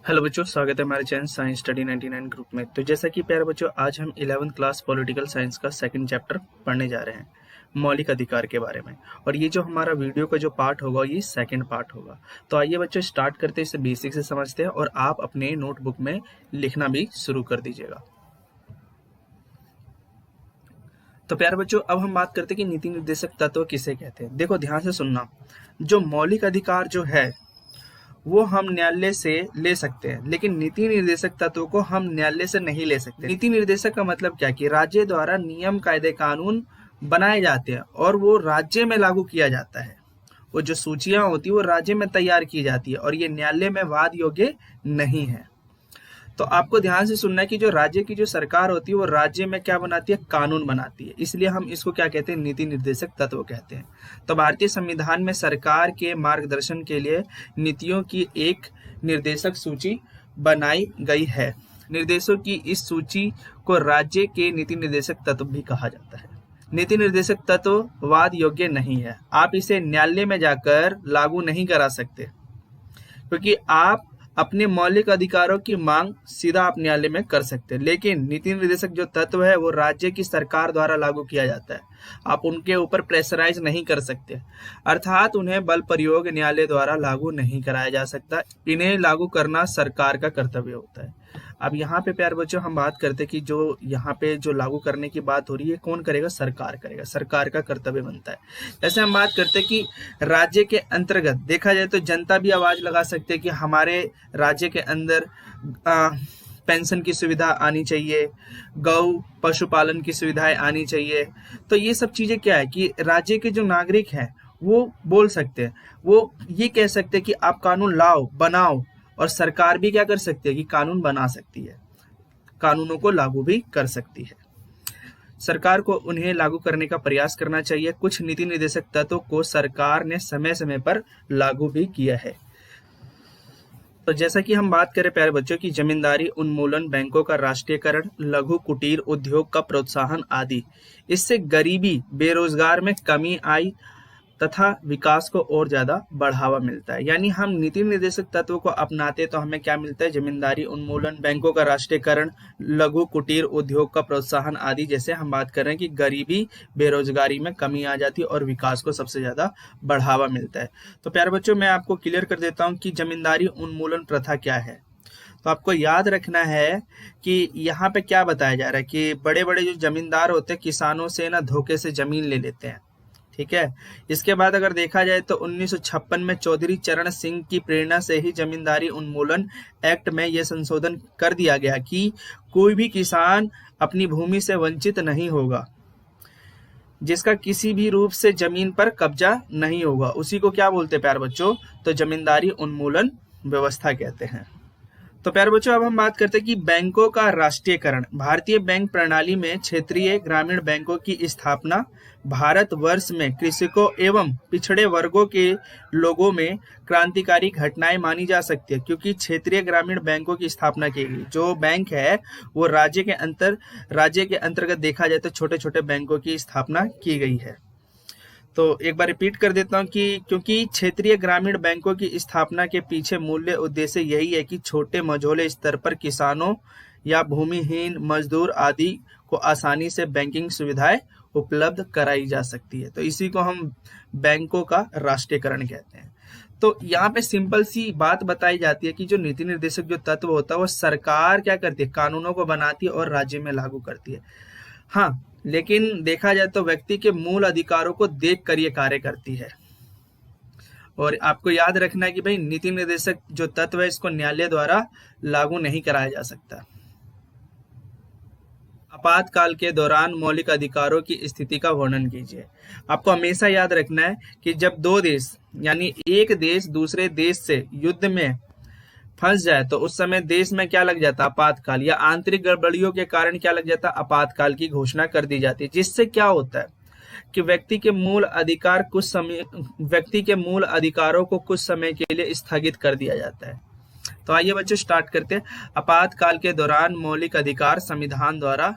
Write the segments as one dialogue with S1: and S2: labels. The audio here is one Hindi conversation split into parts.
S1: हेलो बच्चों, स्वागत है हमारे चैनल साइंस स्टडी 99 ग्रुप में। तो जैसा कि प्यारे बच्चों, आज हम 11th क्लास पॉलिटिकल साइंस का सेकंड चैप्टर पढ़ने जा रहे हैं, मौलिक अधिकार के बारे में। और ये जो हमारा वीडियो का जो पार्ट होगा, ये सेकंड पार्ट होगा। तो आइए बच्चों, स्टार्ट करते हैं, इसे बेसिक से समझते हैं और आप अपने नोटबुक में लिखना भी शुरू कर दीजिएगा। तो प्यारे बच्चों, अब हम बात करते हैं कि नीति निर्देशक तत्व किसे कहते हैं। देखो, ध्यान से सुनना। जो मौलिक अधिकार जो है वो हम न्यायालय से ले सकते हैं, लेकिन नीति निर्देशक तत्व को हम न्यायालय से नहीं ले सकते। नीति निर्देशक का मतलब क्या कि राज्य द्वारा नियम, कायदे, कानून बनाए जाते हैं और वो राज्य में लागू किया जाता है। वो जो सूचियां होती है वो राज्य में तैयार की जाती है और ये न्यायालय में वाद योग्य नहीं है। तो आपको ध्यान से सुनना है कि जो राज्य की जो सरकार होती है वो राज्य में क्या बनाती है, कानून बनाती है। इसलिए हम इसको क्या कहते हैं, नीति निर्देशक तत्व कहते हैं। तो भारतीय संविधान में सरकार के मार्गदर्शन के लिए नीतियों की एक निर्देशक सूची बनाई गई है। निर्देशों की इस सूची को राज्य के नीति निर्देशक तत्व भी कहा जाता है। नीति निर्देशक तत्व वाद योग्य नहीं है। आप इसे न्यायालय में जाकर लागू नहीं करा सकते, क्योंकि आप अपने मौलिक अधिकारों की मांग सीधा आप न्यायालय में कर सकते हैं। लेकिन नीति निर्देशक जो तत्व है वो राज्य की सरकार द्वारा लागू किया जाता है। आप उनके ऊपर प्रेशराइज नहीं कर सकते, अर्थात उन्हें बल प्रयोग न्यायालय द्वारा लागू नहीं कराया जा सकता। इन्हें लागू करना सरकार का कर्तव्य होता है। अब यहाँ पे प्यारे बच्चों, हम बात करते हैं कि जो यहाँ पे जो लागू करने की बात हो रही है, कौन करेगा, सरकार करेगा। सरकार का कर्तव्य बनता है। जैसे हम बात करते हैं कि राज्य के अंतर्गत देखा जाए तो जनता भी आवाज लगा सकते हैं कि हमारे राज्य के अंदर पेंशन की सुविधा आनी चाहिए, गौ पशुपालन की सुविधाएं आनी चाहिए। तो ये सब चीजें क्या है कि राज्य के जो नागरिक हैं वो बोल सकते हैं, वो ये कह सकते हैं कि आप कानून लाओ, बनाओ। और सरकार भी क्या कर सकती है कि कानून बना सकती है, कानूनों को लागू भी कर सकती है। सरकार को उन्हें लागू करने का प्रयास करना चाहिए। कुछ नीति निर्देशक तत्वों को सरकार ने समय समय पर लागू भी किया है। तो जैसा कि हम बात करें प्यारे बच्चों की जमींदारी उन्मूलन, बैंकों का राष्ट्रीयकरण, लघु कुटीर उद्योग का प्रोत्साहन आदि, इससे गरीबी, बेरोजगार में कमी आई तथा विकास को और ज्यादा बढ़ावा मिलता है। यानी हम नीति निर्देशक तत्व को अपनाते तो हमें क्या मिलता है, जमींदारी उन्मूलन, बैंकों का राष्ट्रीयकरण, लघु कुटीर उद्योग का प्रोत्साहन आदि। जैसे हम बात कर रहे हैं कि गरीबी, बेरोजगारी में कमी आ जाती है और विकास को सबसे ज्यादा बढ़ावा मिलता है। तो प्यारे बच्चों, मैं आपको क्लियर कर देता हूँ कि जमींदारी उन्मूलन प्रथा क्या है। तो आपको याद रखना है कि यहाँ पे क्या बताया जा रहा है कि बड़े बड़े जो जमींदार होते हैं किसानों से ना धोखे से जमीन ले लेते हैं, ठीक है। इसके बाद अगर देखा जाए तो 1956 में चौधरी चरण सिंह की प्रेरणा से ही जमींदारी उन्मूलन एक्ट में यह संशोधन कर दिया गया कि कोई भी किसान अपनी भूमि से वंचित नहीं होगा, जिसका किसी भी रूप से जमीन पर कब्जा नहीं होगा। उसी को क्या बोलते हैं प्यारे बच्चों, तो जमींदारी उन्मूलन व्यवस्था कहते हैं। तो प्यारे बच्चों, अब हम बात करते हैं कि बैंकों का राष्ट्रीयकरण। भारतीय बैंक प्रणाली में क्षेत्रीय ग्रामीण बैंकों की स्थापना भारतवर्ष में कृषकों एवं पिछड़े वर्गों के लोगों में क्रांतिकारी घटनाएं मानी जा सकती है, क्योंकि क्षेत्रीय ग्रामीण बैंकों की स्थापना की गई। जो बैंक है वो राज्य के अंतर्गत देखा जाए तो छोटे छोटे बैंकों की स्थापना की गई है। तो एक बार रिपीट कर देता हूं कि क्योंकि क्षेत्रीय ग्रामीण बैंकों की स्थापना के पीछे मूल्य उद्देश्य यही है कि छोटे मझोले स्तर पर किसानों या भूमिहीन मजदूर आदि को आसानी से बैंकिंग सुविधाएं उपलब्ध कराई जा सकती है। तो इसी को हम बैंकों का राष्ट्रीयकरण कहते हैं। तो यहाँ पे सिंपल सी बात बताई जाती है कि जो नीति निर्देशक जो तत्व होता है वो सरकार क्या करती है, कानूनों को बनाती है और राज्य में लागू करती है। हाँ, लेकिन देखा जाए तो व्यक्ति के मूल अधिकारों को देखकर ये कार्य करती है। और आपको याद रखना है कि भाई नीति निर्देशक जो तत्व है इसको न्यायालय द्वारा लागू नहीं कराया जा सकता। आपातकाल के दौरान मौलिक अधिकारों की स्थिति का वर्णन कीजिए। आपको हमेशा याद रखना है कि जब दो देश यानी एक देश दूसरे देश से युद्ध में फंस जाए तो उस समय देश में क्या लग जाता, आपातकाल, या आंतरिक गड़बड़ियों के कारण क्या लग जाता, आपातकाल की घोषणा कर दी जाती है। जिससे क्या होता है कि व्यक्ति के मूल अधिकारों को कुछ समय के लिए स्थगित कर दिया जाता है। तो आइए बच्चों स्टार्ट करते हैं। आपातकाल के दौरान मौलिक अधिकार संविधान द्वारा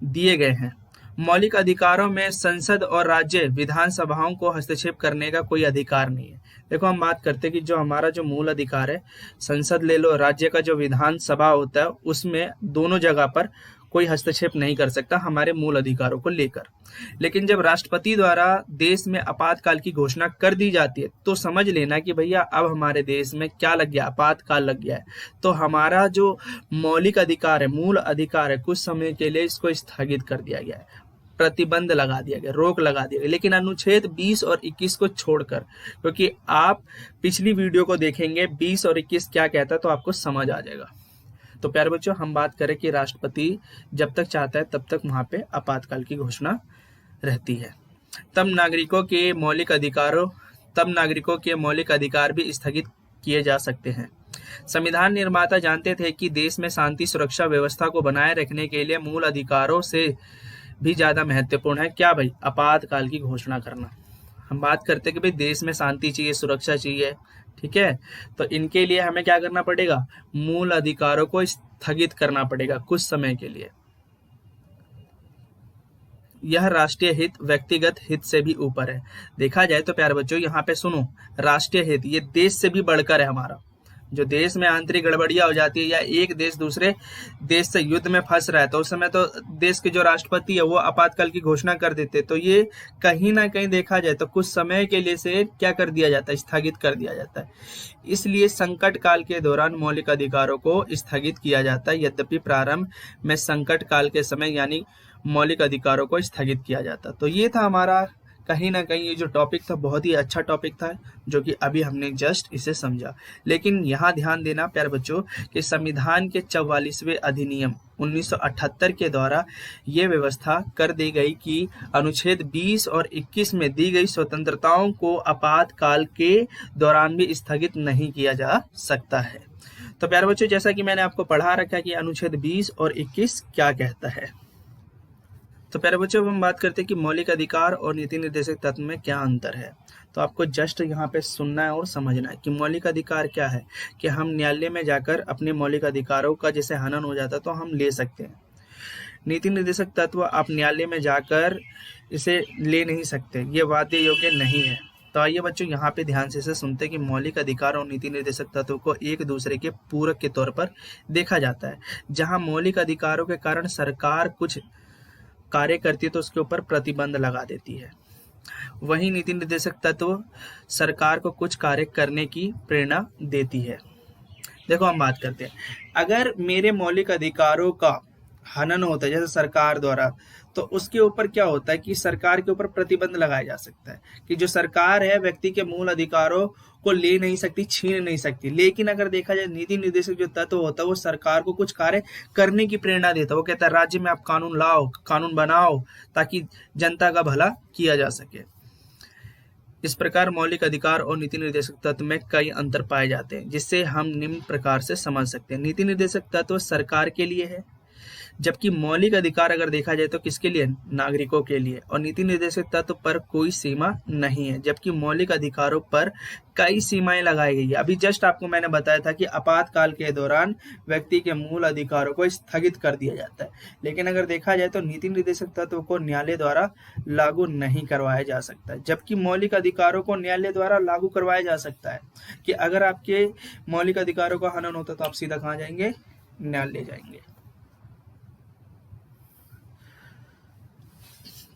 S1: दिए गए हैं। मौलिक अधिकारों में संसद और राज्य विधानसभाओं को हस्तक्षेप करने का कोई अधिकार नहीं है। देखो हम बात करते हैं कि जो हमारा जो मूल अधिकार है, संसद ले लो, राज्य का जो विधानसभा होता है, उसमें दोनों जगह पर कोई हस्तक्षेप नहीं कर सकता हमारे मूल अधिकारों को लेकर। लेकिन जब राष्ट्रपति द्वारा देश में आपातकाल की घोषणा कर दी जाती है तो समझ लेना कि भैया अब हमारे देश में क्या लग गया, आपातकाल लग गया है। तो हमारा जो मौलिक अधिकार है, मूल अधिकार है, कुछ समय के लिए इसको स्थगित कर दिया गया है, प्रतिबंध लगा दिया गया, रोक लगा दिया गया। लेकिन अनुच्छेद 20 और 21 को छोड़कर, क्योंकि आप पिछली वीडियो को देखेंगे 20 और 21 क्या कहता है तो आपको समझ आ जाएगा। तो प्यारे बच्चों, हम बात करें कि राष्ट्रपति जब तक चाहता है तब तक वहां पे आपातकाल की घोषणा रहती है। तब नागरिकों के मौलिक अधिकार भी स्थगित किए जा सकते हैं। संविधान निर्माता जानते थे कि देश में शांति सुरक्षा व्यवस्था को बनाए रखने के लिए मूल अधिकारों से भी ज्यादा महत्वपूर्ण है क्या भाई, आपातकाल की घोषणा करना। हम बात करते हैं कि भाई देश में शांति चाहिए, सुरक्षा चाहिए, ठीक है, तो इनके लिए हमें क्या करना पड़ेगा, मूल अधिकारों को स्थगित करना पड़ेगा कुछ समय के लिए। यह राष्ट्रीय हित व्यक्तिगत हित से भी ऊपर है। देखा जाए तो प्यारे बच्चों, यहाँ पे सुनो, राष्ट्रीय हित ये देश से भी बढ़कर है हमारा। जो देश में आंतरिक गड़बड़ियां हो जाती है या एक देश दूसरे देश से युद्ध में फंस रहा है तो उस समय तो देश के जो राष्ट्रपति है वो आपातकाल की घोषणा कर देते, तो ये कहीं ना कहीं देखा जाए तो कुछ समय के लिए से क्या कर दिया जाता है, स्थगित कर दिया जाता है। इसलिए संकट काल के दौरान मौलिक अधिकारों को स्थगित किया जाता है। यद्यपि प्रारंभ में संकट काल के समय यानी मौलिक अधिकारों को स्थगित किया जाता। तो ये था हमारा कहीं ना कहीं ये जो टॉपिक था बहुत ही अच्छा टॉपिक था, जो कि अभी हमने जस्ट इसे समझा। लेकिन यहाँ ध्यान देना प्यारे बच्चों कि संविधान के 44वें अधिनियम 1978 के द्वारा ये व्यवस्था कर दी गई कि अनुच्छेद 20 और 21 में दी गई स्वतंत्रताओं को आपातकाल के दौरान भी स्थगित नहीं किया जा सकता है। तो प्यारे बच्चों, जैसा कि मैंने आपको पढ़ा रखा कि अनुच्छेद 20 और 21 क्या कहता है। तो प्यारे बच्चों, अब हम बात करते हैं कि मौलिक अधिकार और नीति निर्देशक तत्व में क्या अंतर है। तो आपको जस्ट यहाँ पे सुनना है और समझना है कि मौलिक अधिकार क्या है, कि हम न्यायालय में जाकर अपने मौलिक अधिकारों का जैसे हनन हो जाता तो हम ले सकते हैं। नीति निर्देशक तत्व आप न्यायालय में जाकर इसे ले नहीं सकते, ये वाद्य योग्य नहीं है। तो आइए बच्चों, यहाँ पे ध्यान से सुनते हैं कि मौलिक अधिकार और नीति निर्देशक तत्व को एक दूसरे के पूरक के तौर पर देखा जाता है। जहाँ मौलिक अधिकारों के कारण सरकार कुछ कार्य करती है तो उसके ऊपर प्रतिबंध लगा देती है, वहीं नीति निर्देशक तत्व सरकार को कुछ कार्य करने की प्रेरणा देती है। देखो हम बात करते हैं, अगर मेरे मौलिक अधिकारों का हनन होता है जैसे सरकार द्वारा, तो उसके ऊपर क्या होता है कि सरकार के ऊपर प्रतिबंध लगाया जा सकता है कि जो सरकार है व्यक्ति के मूल अधिकारों को ले नहीं सकती, छीन नहीं सकती। लेकिन अगर देखा जाए नीति निर्देशक जो तत्व होता है वो सरकार को कुछ कार्य करने की प्रेरणा देता है। वो कहता है राज्य में आप कानून लाओ, कानून बनाओ ताकि जनता का भला किया जा सके। इस प्रकार मौलिक अधिकार और नीति निर्देशक तत्व में कई अंतर पाए जाते हैं, जिससे हम निम्न प्रकार से समझ सकते हैं। नीति निर्देशक तत्व सरकार के लिए है, जबकि मौलिक अधिकार अगर देखा जाए तो किसके लिए, नागरिकों के लिए। और नीति निर्देशक तत्व पर कोई सीमा नहीं है, जबकि मौलिक अधिकारों पर कई सीमाएं लगाई गई है। अभी जस्ट आपको मैंने बताया था कि आपातकाल के दौरान व्यक्ति के मूल अधिकारों को स्थगित कर दिया जाता है, लेकिन अगर देखा जाए तो नीति निर्देशक तत्व को न्यायालय द्वारा लागू नहीं करवाया जा सकता, जबकि मौलिक अधिकारों को न्यायालय द्वारा लागू करवाया जा सकता है। कि अगर आपके मौलिक अधिकारों का हनन होता तो आप सीधा कहाँ जाएंगे, न्यायालय जाएंगे।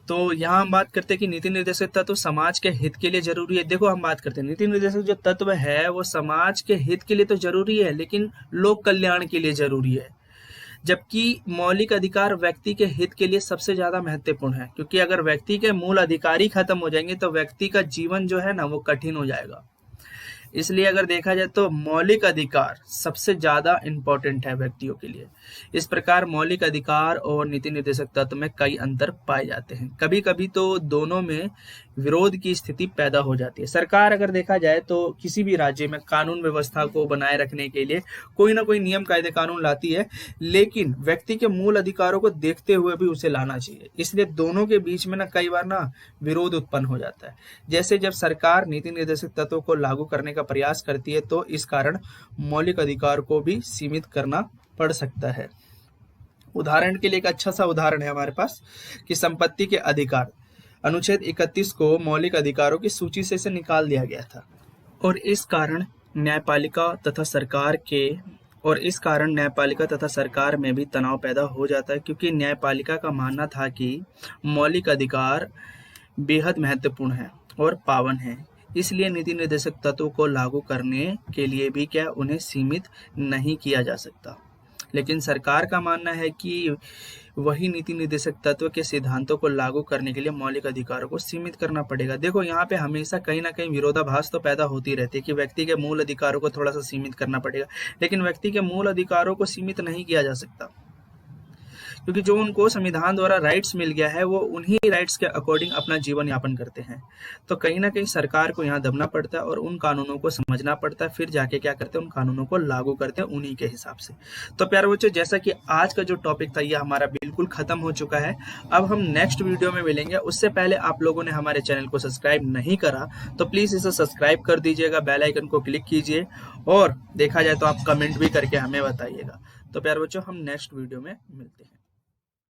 S1: तो यहाँ हम बात करते हैं कि नीति निर्देशक तत्व समाज के हित के लिए जरूरी है। देखो हम बात करते हैं नीति निर्देशक जो तत्व है वो समाज के हित के लिए तो जरूरी है, लेकिन लोक कल्याण के लिए जरूरी है। जबकि मौलिक अधिकार व्यक्ति के हित के लिए सबसे ज्यादा महत्वपूर्ण है, क्योंकि अगर व्यक्ति के मूल अधिकार ही खत्म हो जाएंगे तो व्यक्ति का जीवन जो है ना वो कठिन हो जाएगा। इसलिए अगर देखा जाए तो मौलिक अधिकार सबसे ज्यादा इंपॉर्टेंट है व्यक्तियों के लिए। इस प्रकार मौलिक अधिकार और नीति निर्देशक तत्व में कई अंतर पाए जाते हैं। कभी कभी तो दोनों में विरोध की स्थिति पैदा हो जाती है। सरकार अगर देखा जाए तो किसी भी राज्य में कानून व्यवस्था को बनाए रखने के लिए कोई ना कोई नियम कायदे कानून लाती है, लेकिन व्यक्ति के मूल अधिकारों को देखते हुए भी उसे लाना चाहिए। इसलिए दोनों के बीच में ना कई बार ना विरोध उत्पन्न हो जाता है। जैसे जब सरकार नीति निर्देशक तत्वों को लागू करने का प्रयास करती है तो इस कारण मौलिक अधिकार को भी सीमित करना पड़ सकता है। उदाहरण के लिए एक अच्छा सा उदाहरण है हमारे पास कि संपत्ति के अधिकार, अनुच्छेद 31 को मौलिक अधिकारों की सूची से इसे निकाल दिया गया था और इस कारण न्यायपालिका तथा सरकार में भी तनाव पैदा हो जाता है, क्योंकि न्यायपालिका का मानना था कि मौलिक अधिकार बेहद महत्वपूर्ण है और पावन है, इसलिए नीति निर्देशक तत्वों को लागू करने के लिए भी उन्हें सीमित नहीं किया जा सकता। लेकिन सरकार का मानना है कि वही नीति निर्देशक तत्व के सिद्धांतों को लागू करने के लिए मौलिक अधिकारों को सीमित करना पड़ेगा। देखो यहाँ पे हमेशा कहीं ना कहीं विरोधाभास तो पैदा होती रहती है कि व्यक्ति के मूल अधिकारों को थोड़ा सा सीमित करना पड़ेगा, लेकिन व्यक्ति के मूल अधिकारों को सीमित नहीं किया जा सकता, क्योंकि जो उनको संविधान द्वारा राइट्स मिल गया है वो उन्हीं राइट्स के अकॉर्डिंग अपना जीवन यापन करते हैं। तो कहीं ना कहीं सरकार को यहाँ दबना पड़ता है और उन कानूनों को समझना पड़ता है, फिर जाके क्या करते हैं, उन कानूनों को लागू करते हैं उन्हीं के हिसाब से। तो प्यारे बच्चों, जैसा कि आज का जो टॉपिक था ये हमारा बिल्कुल खत्म हो चुका है। अब हम नेक्स्ट वीडियो में मिलेंगे। उससे पहले आप लोगों ने हमारे चैनल को सब्सक्राइब नहीं करा तो प्लीज इसे सब्सक्राइब कर दीजिएगा, बेल आइकन को क्लिक कीजिए और देखा जाए तो आप कमेंट भी करके हमें बताइएगा। तो प्यारे बच्चों, हम नेक्स्ट वीडियो में मिलते हैं।